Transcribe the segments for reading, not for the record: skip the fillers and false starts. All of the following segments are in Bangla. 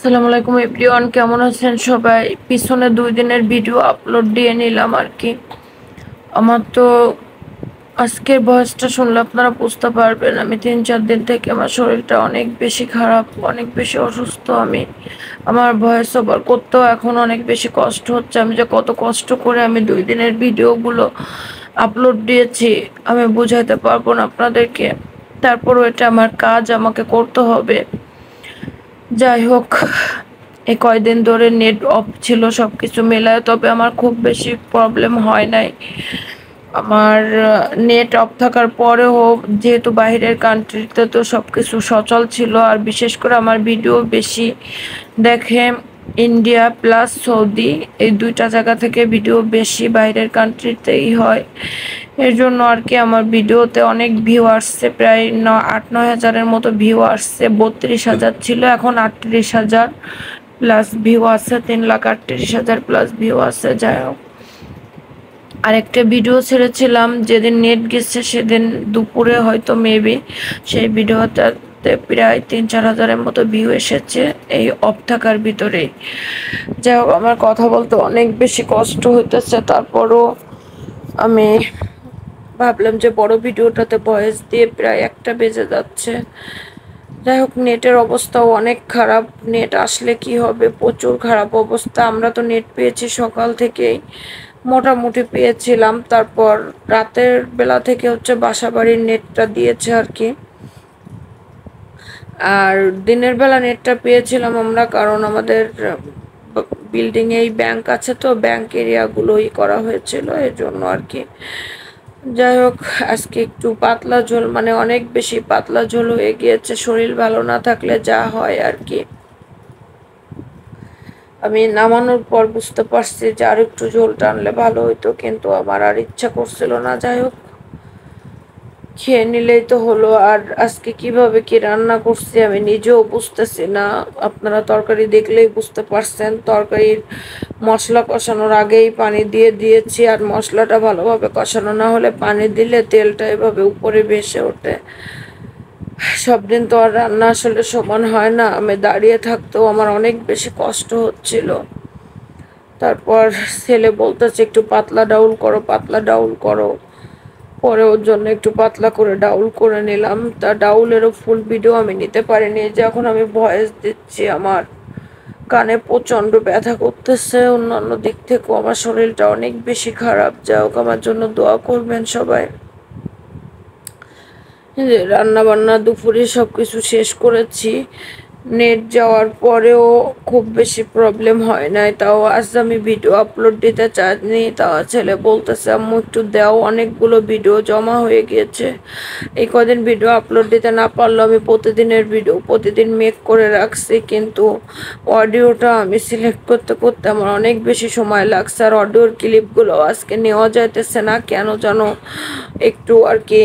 আসসালামু আলাইকুম এভরিওয়ান, কেমন আছেন সবাই? পিছনে 2 দিনের ভিডিও আপলোড দিয়ে নিলাম আর কি। আমার তো আজকের ভয়েসটা শুনলে আপনারা বুঝতে পারবেন আমি 3-4 দিন থেকে আমার শরীরটা অনেক বেশি খারাপ, অনেক বেশি অসুস্থ। আমার ভয়েস ওভার করতেও এখন অনেক বেশি কষ্ট হচ্ছে। আমি যে কত কষ্ট করে আমি 2 দিনের ভিডিওগুলো আপলোড দিয়েছি আমি বুঝাইতে পারবো না আপনাদেরকে। তারপরও এটা আমার কাজ, আমাকে করতে হবে। যাই হোক, এই কয়দিন ধরে নেট অফ ছিল সবকিছু মেলায়, তবে আমার খুব বেশি প্রবলেম হয় নাই। আমার নেট অফ থাকার পরেও যেহেতু বাইরের কান্ট্রিতে তো সবকিছু সচল ছিল, আর বিশেষ করে আমার ভিডিও বেশি দেখে ইন্ডিয়া প্লাস সৌদি, এই 2টা জায়গা থেকে ভিডিও বেশি বাইরের কান্ট্রিতেই হয়। এর জন্য আর কি আমার ভিডিওতে অনেক ভিউ আসছে, প্রায় 8-9 হাজারের মতো ভিউ আসছে। 32,000 ছিল, এখন 38,000 প্লাস ভিউ আছে, 3,38,000 প্লাস ভিউ আছে। যাই হোক, আরেকটা ভিডিও ছেড়েছিলাম যেদিন নেট গেছে সেদিন দুপুরে হয়তো মেবি, সেই ভিডিওটাতে প্রায় 3-4 হাজারের মতো ভিউ এসেছে এই অফ থাকার ভিতরেই। যাই হোক, আমার কথা বলতে অনেক বেশি কষ্ট হইতেছে, তারপরও আমি ভাবলাম যে বড় ভিডিওটাতে ভয়েস দিয়ে প্রায় 1টা বেজে যাচ্ছে। যাই হোক, নেটের অবস্থাও অনেক খারাপ। নেট আসলে কি হবে, প্রচুর খারাপ অবস্থা। আমরা তো নেট পেয়েছি সকাল থেকেই, মোটামুটি পেয়েছিলাম। তারপর রাতের বেলা থেকে হচ্ছে বাসাবাড়ির নেটটা দিয়েছে আর কি। আর দিনের বেলা নেটটা পেয়েছিলাম আমরা, কারণ আমাদের বিল্ডিং এই ব্যাংক আছে, তো ব্যাংক এরিয়াগুলোই করা হয়েছিল এর জন্য আর কি। যাই হোক, আজকে একটু পাতলা ঝোল, মানে অনেক বেশি পাতলা ঝোল হয়ে গিয়েছে। শরীর ভালো না থাকলে যা হয় আর কি। আমি নামানোর পর বুঝতে পারছি যে আর একটু ঝোল টানলে ভালো হইতো, কিন্তু আমার আর ইচ্ছা করছিল না। যাই হোক, খেয়ে নিলেই তো হলো। আর আজকে কিভাবে কি রান্না করছি আমি নিজেও বুঝতেছি না। আপনারা তরকারি দেখলেই বুঝতে পারছেন, তরকারির মশলা কষানোর আগেই পানি দিয়ে দিয়েছি। আর মশলাটা ভালোভাবে কষানো না হলে পানি দিলে তেলটা এভাবে উপরে ভেসে ওঠে। সব দিন তো আর রান্না আসলে সমান হয় না। আমি দাঁড়িয়ে থাকতেও আমার অনেক বেশি কষ্ট হচ্ছিল। তারপর ছেলে বলতেছে একটু পাতলা ডাউল করো, পাতলা ডাউল করো। পরে ওর জন্য একটু পাতলা করে ডাউল করে নিলাম। তা ডাউলেরও ফুল ভিডিও আমি নিতে পারিনি। যখন আমি ভয়েস দিচ্ছি আমার কানে প্রচন্ড ব্যথা করতেছে, অন্যান্য দিক থেকেও আমার শরীরটা অনেক বেশি খারাপ। যা হোক, আমার জন্য দোয়া করবেন সবাই। রান্না বান্না দুপুরে সবকিছু শেষ করেছি। নেট যাওয়ার পরেও খুব বেশি প্রবলেম হয় নাই, তাও আজ আমি ভিডিও আপলোড দিতে চাইনি। তাও ছেলে বলতেছে আম্মু একটু দাও, অনেকগুলো ভিডিও জমা হয়ে গিয়েছে। এই কদিন ভিডিও আপলোড দিতে না পারলেও আমি প্রতিদিনের ভিডিও প্রতিদিন মেক করে রাখছি, কিন্তু অডিওটা আমি সিলেক্ট করতে করতে আমার অনেক বেশি সময় লাগছে। আর অডিওর ক্লিপগুলো আজকে নেওয়া যাইতেছে না, কেন যেন একটু আর কি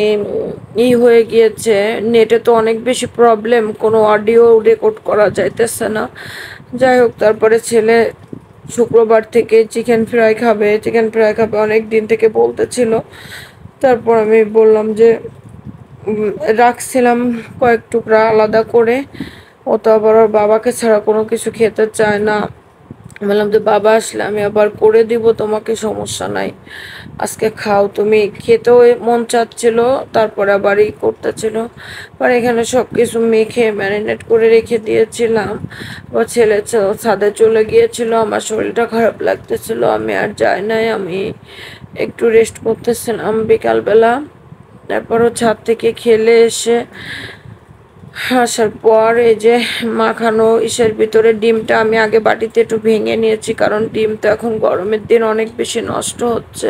হয়ে গিয়েছে। নেটে তো অনেক বেশি প্রবলেম, কোনো অডিও রেকর্ড করা যাইতেছে না। যাই হোক, তারপরে ছেলে শুক্রবার থেকে চিকেন ফ্রাই খাবে, চিকেন ফ্রাই খাবে অনেক দিন থেকে বলতেছিল। তারপর আমি বললাম যে রাখছিলাম কয়েক টুকরা আলাদা করে। ও তো আবার ওর বাবাকে ছাড়া কোনো কিছু খেতে চায় না। বললাম যে বাবা আসলে আমি আবার করে দিব তোমাকে, সমস্যা নাই, আজকে খাও তুমি। খেতেও মন চাচ্ছিল, তারপরে আবার করতেছিল। পরে এখানে সব কিছু মেখে ম্যারিনেট করে রেখে দিয়েছিলাম। ও ছেলে ছাদে চলে গিয়েছিল, আমার শরীরটা খারাপ লাগতেছিল, আমি আর যাই নাই। আমি একটু রেস্ট করতেছিলাম বিকালবেলা। তারপরও ছাদ থেকে খেলে এসে আসার পর এই যে মাখানো ইসের ভিতরে ডিমটা আমি আগে বাটিতে একটু ভেঙে নিয়েছি, কারণ ডিম তো এখন গরমের দিন অনেক বেশি নষ্ট হচ্ছে।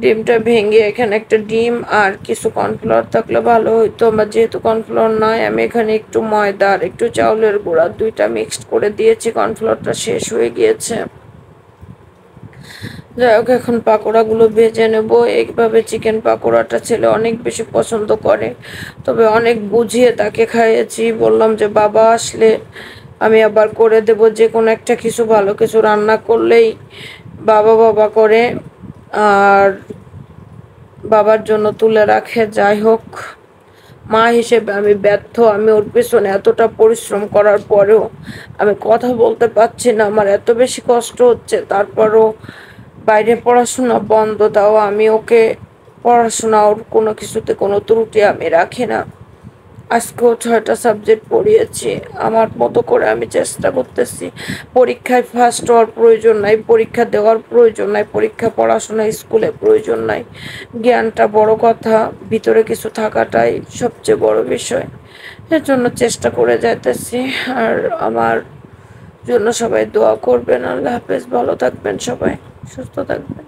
ডিমটা ভেঙে এখানে একটা ডিম আর কিছু কর্নফ্লাওয়ার থাকলে ভালো হইতো, আমার যেহেতু কর্নফ্লাওয়ার নয় আমি এখানে একটু ময়দা আর একটু চাউলের গুঁড়া 2টা মিক্সড করে দিয়েছি। কর্নফ্লাওয়ারটা শেষ হয়ে গিয়েছে। যাই হোক, এখন পাকোড়াগুলো ভেজে নেব। এইভাবে চিকেন পাকোড়াটা ছেলে অনেক বেশি পছন্দ করে, তবে অনেক বুঝিয়ে তাকে খাইয়েছি। বললাম যে বাবা আসলে আমি আবার করে দেব, যে কোনো একটা কিছু ভালো কিছু রান্না করলেই বাবা বাবা করে আর বাবার জন্য তুলে রাখে। যাই হোক, মা হিসেবে আমি ব্যর্থ। আমি ওর পেছনে এতটা পরিশ্রম করার পরেও আমি কথা বলতে পারছি না, আমার এত বেশি কষ্ট হচ্ছে। তারপরও বাইরে পড়াশোনা বন্ধ, তাও আমি ওকে পড়াশোনা, ওর কোনো কিছুতে কোনো ত্রুটি আমি রাখি না। আজকেও 6টা সাবজেক্ট পড়িয়েছি। আমার মতো করে আমি চেষ্টা করতেছি। পরীক্ষায় ফার্স্ট হওয়ার প্রয়োজন নাই, পরীক্ষা দেওয়ার প্রয়োজন নাই, পরীক্ষা পড়াশোনা স্কুলে প্রয়োজন নাই। জ্ঞানটা বড় কথা, ভিতরে কিছু থাকাটাই সবচেয়ে বড় বিষয়। এর জন্য চেষ্টা করে যাইতেছি। আর আমার জন্য সবাই দোয়া করবেন। আল্লাহ হাফেজ, ভালো থাকবেন, সবাই সুস্থ থাকবেন।